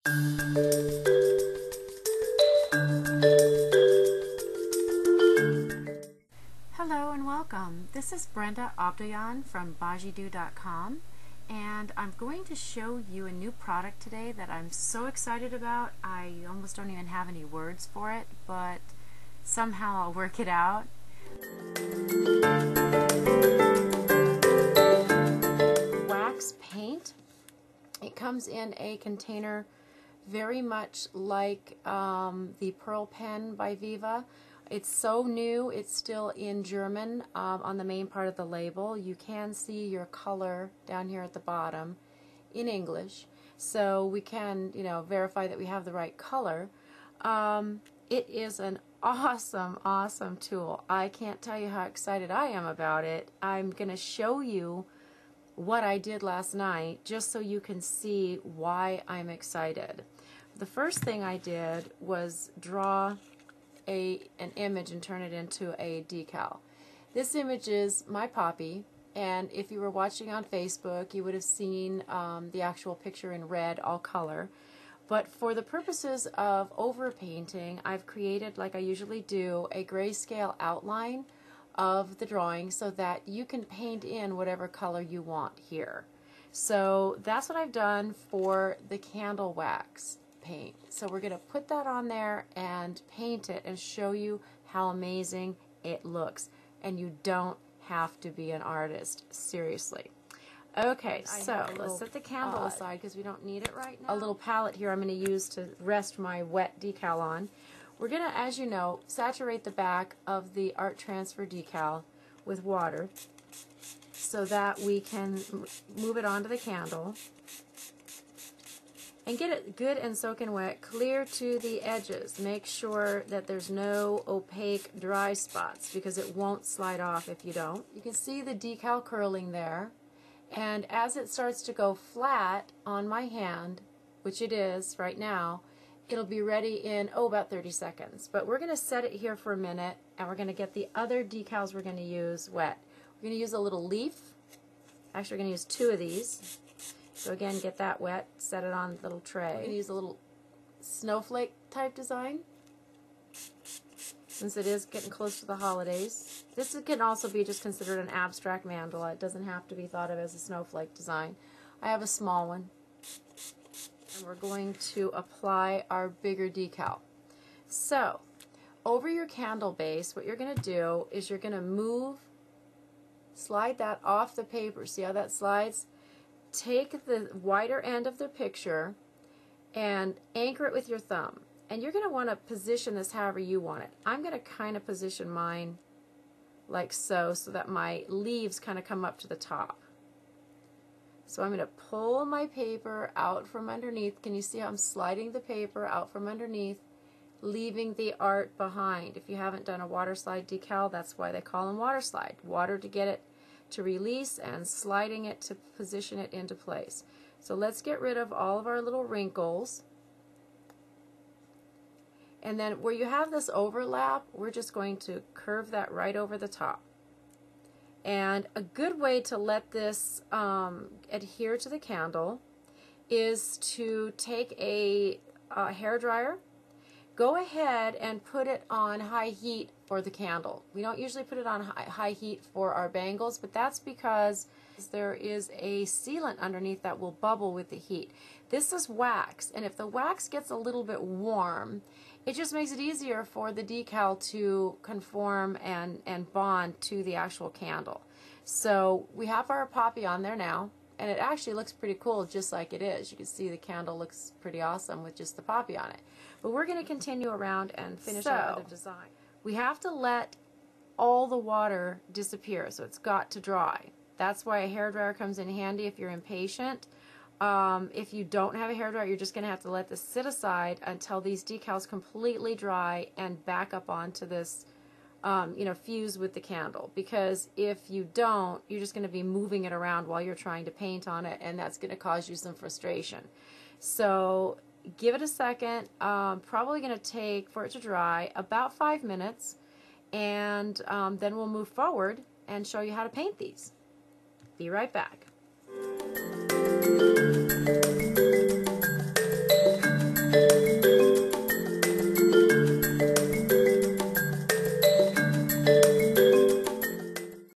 Hello and welcome. This is Brenda Abdoyan from bajidu.com, and I'm going to show you a new product today that I'm so excited about. I almost don't even have any words for it, but somehow I'll work it out. Wax paint. It comes in a container very much like the Pearl Pen by Viva. It's so new, it's still in German on the main part of the label. You can see your color down here at the bottom in English, so we can, verify that we have the right color. It is an awesome tool. I can't tell you how excited I am about it. I'm going to show you what I did last night just so you can see why I'm excited. The first thing I did was draw an image and turn it into a decal. This image is my poppy, and if you were watching on Facebook you would have seen the actual picture in red, all color. But for the purposes of overpainting, I've created, like I usually do, a grayscale outline of the drawing so that you can paint in whatever color you want here. So that's what I've done for the candle wax paint. So we're going to put that on there and paint it and show you how amazing it looks. And you don't have to be an artist, seriously. Okay, so let's set the candle aside because we don't need it right now. A little palette here I'm going to use to rest my wet decal on. We're going to, as you know, saturate the back of the art transfer decal with water so that we can move it onto the candle and get it good and soaking wet, clear to the edges. Make sure that there's no opaque dry spots because it won't slide off if you don't. You can see the decal curling there, and as it starts to go flat on my hand, which it is right now, it'll be ready in about 30 seconds. But we're going to set it here for a minute, and we're going to get the other decals we're going to use wet. We're going to use a little leaf. Actually, we're going to use 2 of these. So again, get that wet, set it on the little tray. We're going to use a little snowflake type design since it is getting close to the holidays. This can also be just considered an abstract mandala. It doesn't have to be thought of as a snowflake design. I have a small one. And we're going to apply our bigger decal. So, over your candle base, what you're going to do is you're going to slide that off the paper. See how that slides? Take the wider end of the picture and anchor it with your thumb. And you're going to want to position this however you want it. I'm going to kind of position mine like so that my leaves kind of come up to the top. So I'm going to pull my paper out from underneath. Can you see how I'm sliding the paper out from underneath, leaving the art behind? If you haven't done a water slide decal, that's why they call them water slide. Water to get it to release and sliding it to position it into place. So let's get rid of all of our little wrinkles. And then where you have this overlap, we're just going to curve that right over the top. And a good way to let this adhere to the candle is to take a hairdryer. Go ahead and put it on high heat for the candle. We don't usually put it on high heat for our bangles, but that's because there is a sealant underneath that will bubble with the heat. This is wax, and if the wax gets a little bit warm, it just makes it easier for the decal to conform and bond to the actual candle. So we have our poppy on there now, and it actually looks pretty cool just like it is. You can see the candle looks pretty awesome with just the poppy on it. But we're going to continue around and finish our other design. We have to let all the water disappear, so it's got to dry. That's why a hairdryer comes in handy if you're impatient. If you don't have a hairdryer, you're just going to have to let this sit aside until these decals completely dry and back up onto this, fuse with the candle. Because if you don't, you're just going to be moving it around while you're trying to paint on it, and that's going to cause you some frustration. So give it a second. Probably going to take, for it to dry, about 5 minutes, and then we'll move forward and show you how to paint these. Be right back.